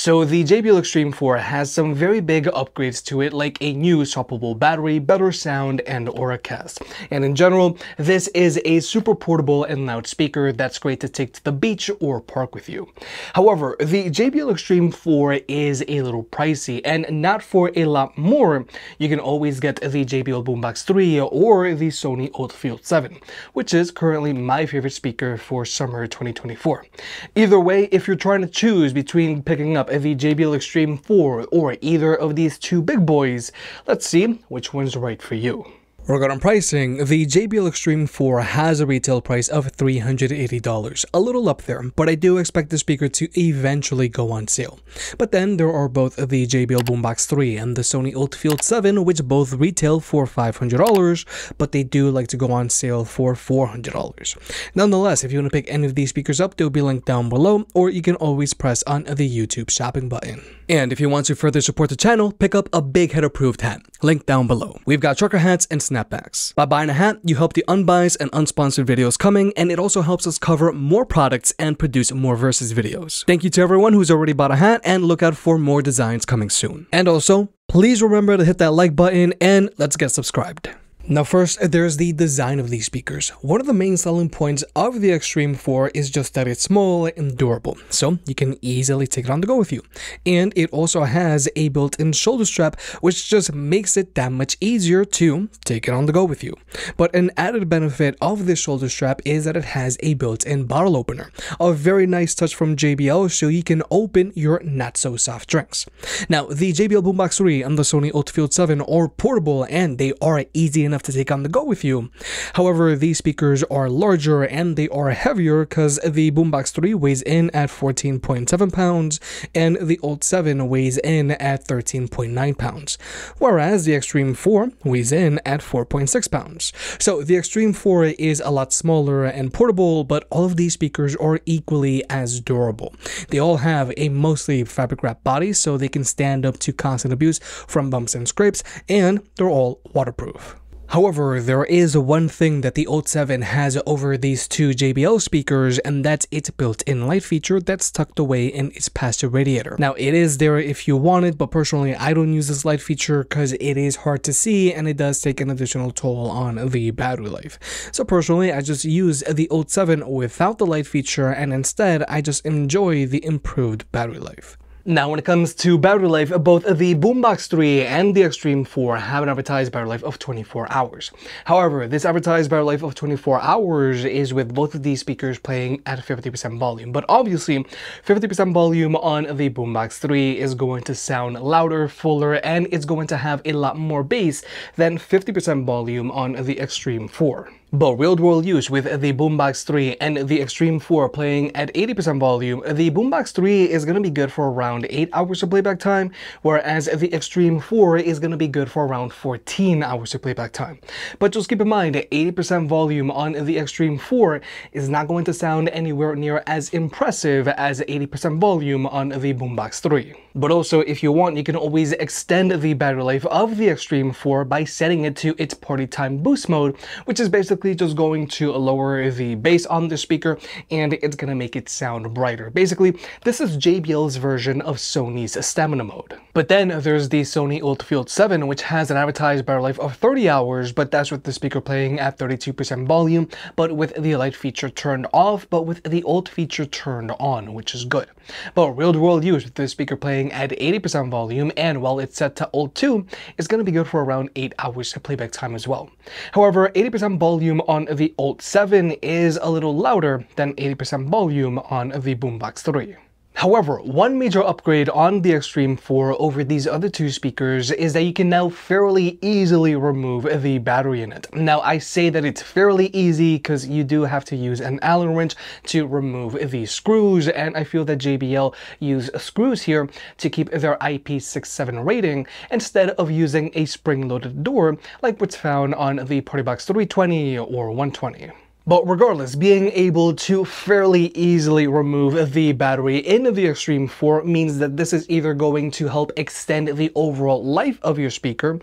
So the JBL Xtreme 4 has some very big upgrades to it, like a new swappable battery, better sound, and Auracast. And in general, this is a super portable and loud speaker that's great to take to the beach or park with you. However, the JBL Xtreme 4 is a little pricey, and not for a lot more. You can always get the JBL Boombox 3 or the Sony ULT 7, which is currently my favorite speaker for summer 2024. Either way, if you're trying to choose between picking up the JBL Xtreme 4 or either of these two big boys, let's see which one's right for you. Regarding pricing, the JBL Xtreme 4 has a retail price of $380, a little up there, but I do expect the speaker to eventually go on sale. But then there are both the JBL Boombox 3 and the Sony ULT 7, which both retail for $500, but they do like to go on sale for $400. Nonetheless, if you want to pick any of these speakers up, they'll be linked down below, or you can always press on the YouTube shopping button. And if you want to further support the channel, pick up a Big Head approved hat, linked down below. We've got trucker hats and snapbacks. By buying a hat, you help the unbiased and unsponsored videos coming, and it also helps us cover more products and produce more versus videos. Thank you to everyone who's already bought a hat, and look out for more designs coming soon. And also, please remember to hit that like button, and let's get subscribed. Now first, there's the design of these speakers. One of the main selling points of the Xtreme 4 is just that it's small and durable, so you can easily take it on the go with you. And it also has a built-in shoulder strap, which just makes it that much easier to take it on the go with you. But an added benefit of this shoulder strap is that it has a built-in bottle opener, a very nice touch from JBL, so you can open your not-so-soft drinks. Now, the JBL Boombox 3 and the Sony ULT 7 are portable, and they are easy enough to take on the go with you. However, these speakers are larger and they are heavier because the Boombox 3 weighs in at 14.7 pounds and the ULT 7 weighs in at 13.9 pounds, whereas the Xtreme 4 weighs in at 4.6 pounds. So the Xtreme 4 is a lot smaller and portable, but all of these speakers are equally as durable. They all have a mostly fabric wrapped body, so they can stand up to constant abuse from bumps and scrapes, and they're all waterproof. However, there is one thing that the ULT 7 has over these two JBL speakers, and that's its built-in light feature that's tucked away in its passive radiator. Now, it is there if you want it, but personally, I don't use this light feature because it is hard to see and it does take an additional toll on the battery life. So personally, I just use the ULT 7 without the light feature, and instead, I just enjoy the improved battery life. Now, when it comes to battery life, both the Boombox 3 and the Xtreme 4 have an advertised battery life of 24 hours. However, this advertised battery life of 24 hours is with both of these speakers playing at 50% volume. But obviously, 50% volume on the Boombox 3 is going to sound louder, fuller, and it's going to have a lot more bass than 50% volume on the Xtreme 4. But real-world use with the Boombox 3 and the Xtreme 4 playing at 80% volume, the Boombox 3 is going to be good for around 8 hours of playback time, whereas the Xtreme 4 is going to be good for around 14 hours of playback time. But just keep in mind, 80% volume on the Xtreme 4 is not going to sound anywhere near as impressive as 80% volume on the Boombox 3. But also, if you want, you can always extend the battery life of the Xtreme 4 by setting it to its party time boost mode, which is basically just going to lower the bass on the speaker, and it's going to make it sound brighter. Basically, this is JBL's version of Sony's stamina mode. But then there's the Sony ULT 7, which has an advertised battery life of 30 hours, but that's with the speaker playing at 32% volume, but with the light feature turned off, but with the ULT feature turned on, which is good. But real-world use with the speaker playing at 80% volume, and while it's set to ULT 2, it's going to be good for around 8 hours of playback time as well. However, 80% volume on the ULT 7 is a little louder than 80% volume on the Boombox 3. However, one major upgrade on the Xtreme 4 over these other two speakers is that you can now fairly easily remove the battery in it. Now, I say that it's fairly easy because you do have to use an Allen wrench to remove the screws, and I feel that JBL use screws here to keep their IP67 rating instead of using a spring-loaded door like what's found on the PartyBox 320 or 120. But regardless, being able to fairly easily remove the battery in the Xtreme 4 means that this is either going to help extend the overall life of your speaker,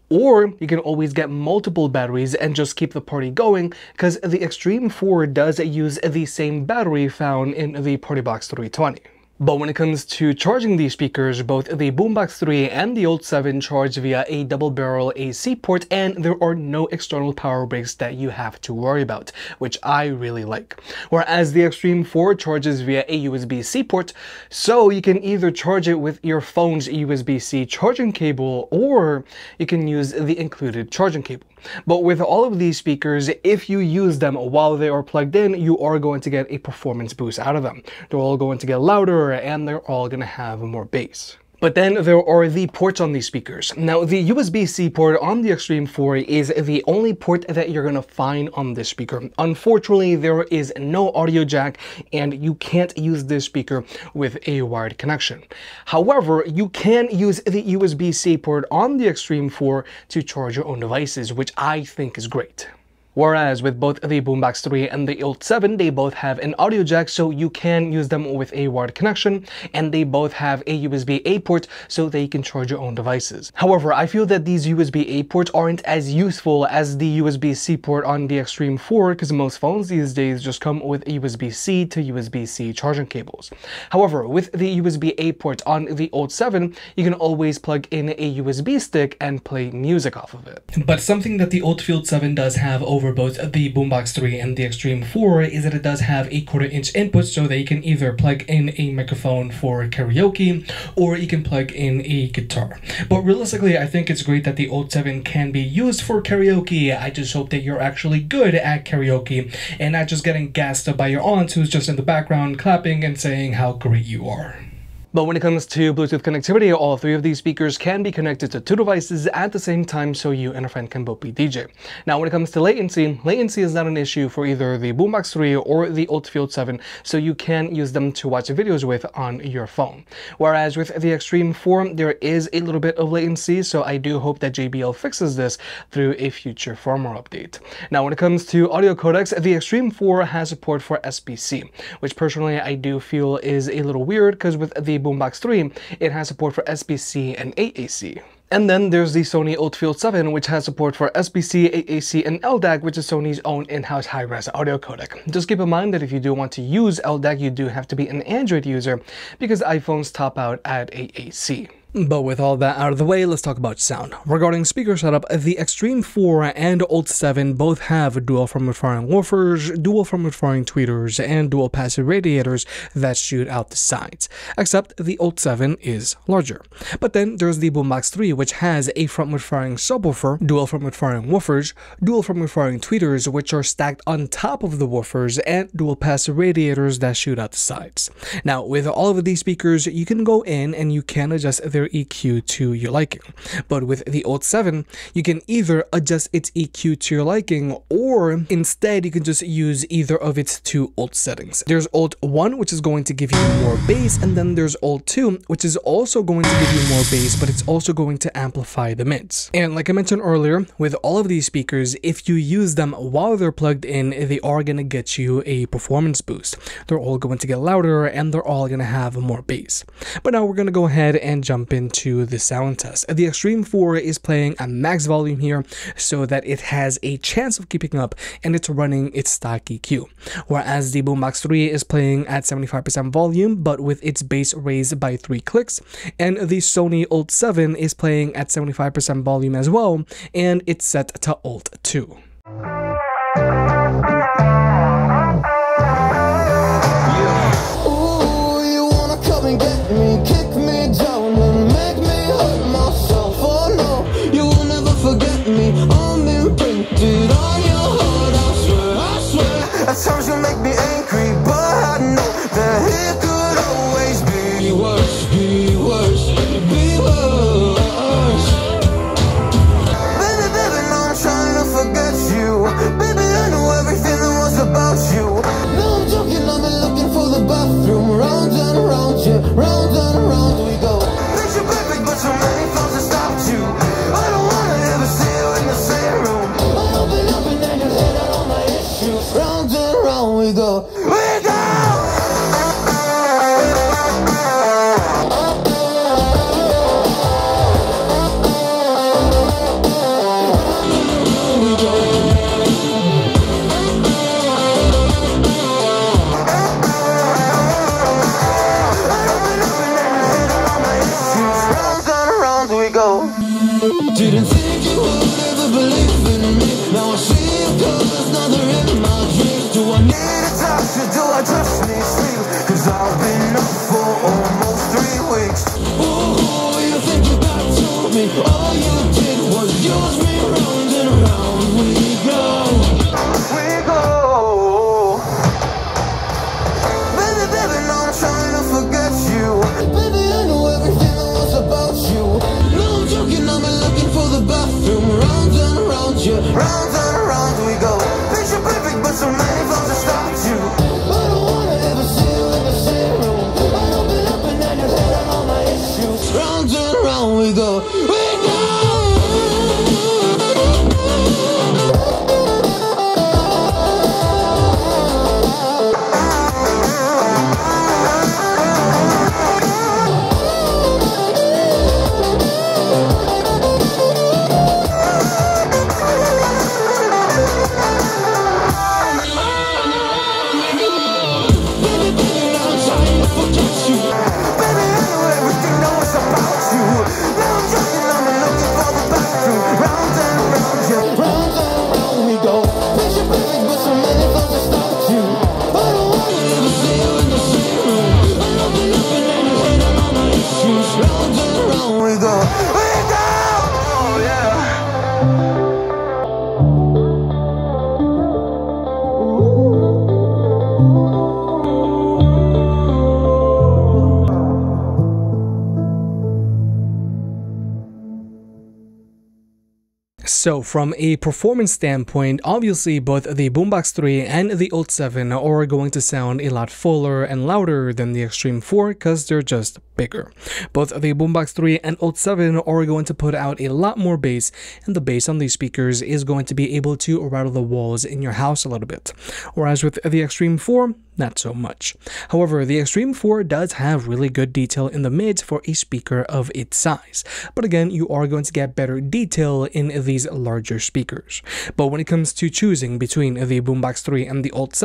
or you can always get multiple batteries and just keep the party going, because the Xtreme 4 does use the same battery found in the PartyBox 320. But when it comes to charging these speakers, both the Boombox 3 and the ULT 7 charge via a double barrel AC port, and there are no external power breaks that you have to worry about, which I really like. Whereas the Xtreme 4 charges via a USB-C port, so you can either charge it with your phone's USB-C charging cable, or you can use the included charging cable. But with all of these speakers, if you use them while they are plugged in, you are going to get a performance boost out of them. They're all going to get louder, and they're all going to have more bass. But then there are the ports on these speakers. Now, the USB-C port on the Xtreme 4 is the only port that you're going to find on this speaker. Unfortunately, there is no audio jack, and you can't use this speaker with a wired connection. However, you can use the USB-C port on the Xtreme 4 to charge your own devices, which I think is great. Whereas with both the Boombox 3 and the ULT 7, they both have an audio jack, so you can use them with a wired connection, and they both have a USB-A port, so they can charge your own devices. However, I feel that these USB-A ports aren't as useful as the USB-C port on the Xtreme 4, because most phones these days just come with USB-C to USB-C charging cables. However, with the USB-A port on the ULT 7, you can always plug in a USB stick and play music off of it. But something that the ULT 7 does have over both the Boombox 3 and the Xtreme 4 is that it does have a 1/4 inch input, so that you can either plug in a microphone for karaoke, or you can plug in a guitar. But realistically, I think it's great that the ULT 7 can be used for karaoke. I just hope that you're actually good at karaoke and not just getting gassed up by your aunt who's just in the background clapping and saying how great you are. But when it comes to Bluetooth connectivity, all three of these speakers can be connected to two devices at the same time, so you and a friend can both be DJ. Now, when it comes to latency is not an issue for either the Boombox 3 or the ULT 7, so you can use them to watch videos with on your phone. Whereas with the Xtreme 4, there is a little bit of latency, so I do hope that JBL fixes this through a future firmware update. Now, when it comes to audio codecs, the Xtreme 4 has support for SBC, which personally I do feel is a little weird, because with the Boombox 3, it has support for SBC and AAC. And then there's the Sony ULT 7, which has support for SBC, AAC, and LDAC, which is Sony's own in-house high-res audio codec. Just keep in mind that if you do want to use LDAC, you do have to be an Android user, because iPhones top out at AAC. But with all that out of the way, let's talk about sound. Regarding speaker setup, the Xtreme 4 and ULT 7 both have dual front-firing woofers, dual front-firing tweeters, and dual passive radiators that shoot out the sides, except the ULT 7 is larger. But then there's the Boombox 3, which has a front-firing subwoofer, dual front-firing woofers, dual front-firing tweeters, which are stacked on top of the woofers, and dual passive radiators that shoot out the sides. Now, with all of these speakers, you can go in and you can adjust their EQ to your liking. But with the ULT 7, you can either adjust its EQ to your liking, or instead you can just use either of its two ULT settings. There's ULT 1, which is going to give you more bass, and then there's ULT 2, which is also going to give you more bass, but it's also going to amplify the mids. And like I mentioned earlier, with all of these speakers, if you use them while they're plugged in, they are going to get you a performance boost. They're all going to get louder, and they're all going to have more bass. But now we're going to go ahead and jump into the sound test. The Xtreme 4 is playing at max volume here, so that it has a chance of keeping up, and it's running its stock EQ. Whereas the Boombox 3 is playing at 75% volume, but with its bass raised by 3 clicks, and the Sony ULT 7 is playing at 75% volume as well, and it's set to ULT 2. Sometimes you make me angry, but I know that it could always be worse, be worse, be worse. Baby, baby, no, I'm trying to forget you. Baby, I know Didn't think you would ever believe in me. Now I see your colors, now they're in my dreams. Do I need a doctor? Do I just need sleep? Cause I've been up for almost 3 weeks. Ooh, you think you got to me? All you did was use me. Round and round we go. We go. Baby, baby, no, I'm trying to forget you. Baby, I know everything that was about you. No, I'm joking, I've been looking for the bathroom. Round and round you, round and round we go. Picture perfect, but so many flaws have stopped you. I don't wanna ever see you in the same room. I open up and then your head on all my issues. Round and round we go. We go. So from a performance standpoint, obviously both the Boombox 3 and the ULT 7 are going to sound a lot fuller and louder than the Xtreme 4 because they're just bigger. Both the Boombox 3 and ULT 7 are going to put out a lot more bass, and the bass on these speakers is going to be able to rattle the walls in your house a little bit. Whereas with the Xtreme 4, not so much. However, the Xtreme 4 does have really good detail in the mids for a speaker of its size. But again, you are going to get better detail in these larger speakers. But when it comes to choosing between the Boombox 3 and the ULT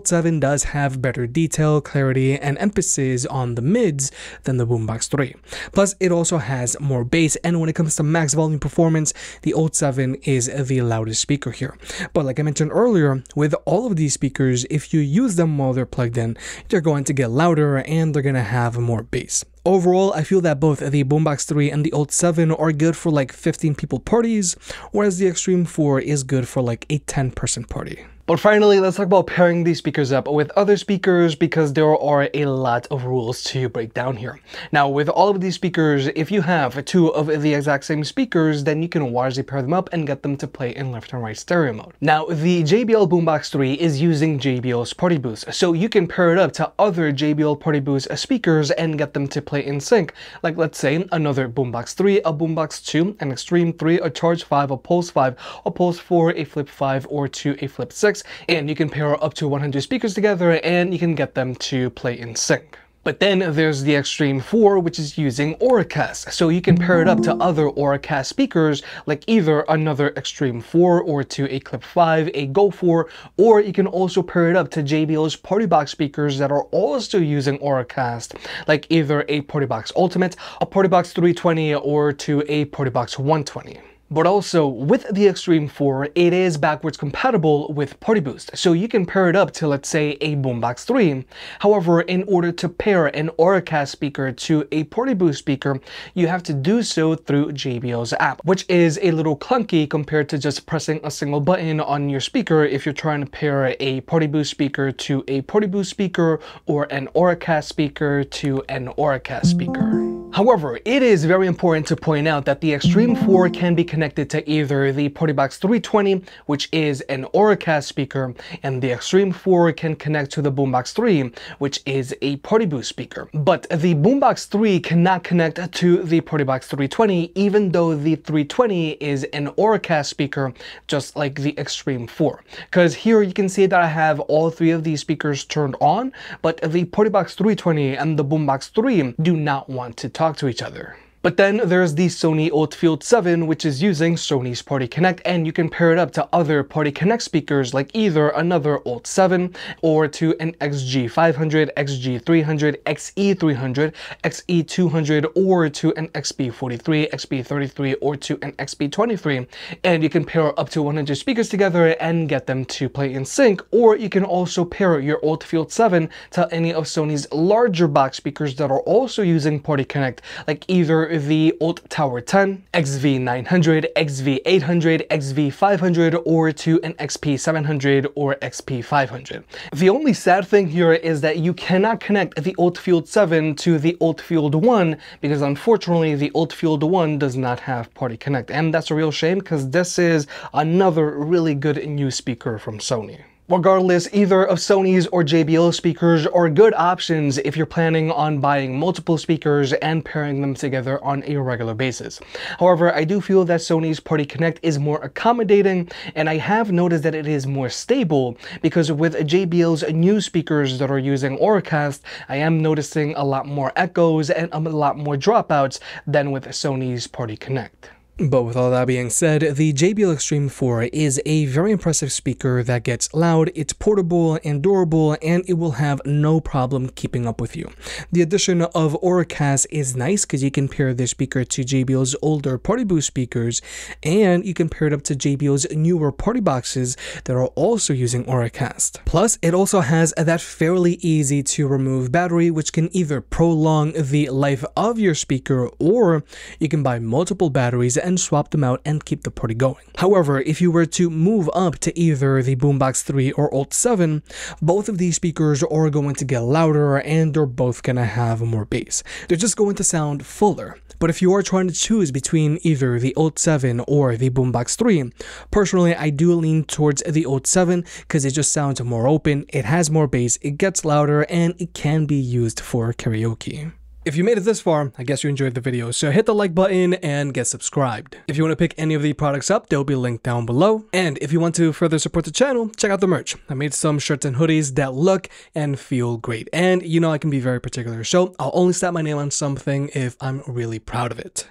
7 does have better detail, clarity, and emphasis on the mids than the Boombox 3. Plus, it also has more bass, and when it comes to max volume performance, the ULT 7 is the loudest speaker here. But like I mentioned earlier, with all of these speakers, if you use them while they're plugged in, they're going to get louder and they're going to have more bass. Overall, I feel that both the Boombox 3 and the ULT 7 are good for like 15 people parties, whereas the Xtreme 4 is good for like a 10-person party. But finally, let's talk about pairing these speakers up with other speakers, because there are a lot of rules to break down here. Now, with all of these speakers, if you have two of the exact same speakers, then you can wisely pair them up and get them to play in left and right stereo mode. Now, the JBL Boombox 3 is using JBL's Party Boost, so you can pair it up to other JBL Party Boost speakers and get them to play in sync. Like, let's say, another Boombox 3, a Boombox 2, an Xtreme 3, a Charge 5, a Pulse 5, a Pulse 4, a Flip 5, or to a Flip 6, and you can pair up to 100 speakers together and you can get them to play in sync. But then there's the Xtreme 4, which is using Auracast, so you can pair it up to other Auracast speakers, like either another Xtreme 4 or to a Clip 5, a Go 4, or you can also pair it up to JBL's Party Box speakers that are also using Auracast, like either a Party Box Ultimate, a Party Box 320, or to a Party Box 120. But also, with the Xtreme 4, it is backwards compatible with Party Boost, so you can pair it up to, let's say, a Boombox 3. However, in order to pair an Auracast speaker to a Party Boost speaker, you have to do so through JBL's app, which is a little clunky compared to just pressing a single button on your speaker if you're trying to pair a Party Boost speaker to a Party Boost speaker or an Auracast speaker to an Auracast speaker. However, it is very important to point out that the Xtreme 4 can be connected to either the Party Box 320, which is an Auracast speaker, and the Xtreme 4 can connect to the Boombox 3, which is a Party Boost speaker. But the Boombox 3 cannot connect to the Party Box 320, even though the 320 is an Auracast speaker, just like the Xtreme 4. Because here you can see that I have all three of these speakers turned on, but the Party Box 320 and the Boombox 3 do not want to talk to each other. But then there's the Sony ULT 7, which is using Sony's Party Connect, and you can pair it up to other Party Connect speakers like either another ULT 7 or to an XG500, XG300, XE300, XE200, or to an XB43, XB33, or to an XB23. And you can pair up to 100 speakers together and get them to play in sync, or you can also pair your ULT 7 to any of Sony's larger box speakers that are also using Party Connect, like either the ULT Tower 10, XV900, XV800, XV500, or to an XP700 or XP500. The only sad thing here is that you cannot connect the ULT 7 to the ULT 1 because unfortunately the ULT 1 does not have Party Connect, and that's a real shame because this is another really good new speaker from Sony. Regardless, either of Sony's or JBL speakers are good options if you're planning on buying multiple speakers and pairing them together on a regular basis. However, I do feel that Sony's Party Connect is more accommodating, and I have noticed that it is more stable because with JBL's new speakers that are using Auracast, I am noticing a lot more echoes and a lot more dropouts than with Sony's Party Connect. But with all that being said, the JBL Xtreme 4 is a very impressive speaker that gets loud, it's portable and durable, and it will have no problem keeping up with you. The addition of Auracast is nice because you can pair this speaker to JBL's older Party Boost speakers, and you can pair it up to JBL's newer party boxes that are also using Auracast. Plus, it also has that fairly easy to remove battery, which can either prolong the life of your speaker, or you can buy multiple batteries and swap them out and keep the party going. However, if you were to move up to either the Boombox 3 or ULT 7, both of these speakers are going to get louder and they're both going to have more bass. They're just going to sound fuller. But if you are trying to choose between either the ULT 7 or the Boombox 3, personally I do lean towards the ULT 7 because it just sounds more open, it has more bass, it gets louder, and it can be used for karaoke. If you made it this far, I guess you enjoyed the video, so hit the like button and get subscribed. If you want to pick any of the products up, they'll be linked down below. And if you want to further support the channel, check out the merch. I made some shirts and hoodies that look and feel great. And you know I can be very particular, so I'll only slap my name on something if I'm really proud of it.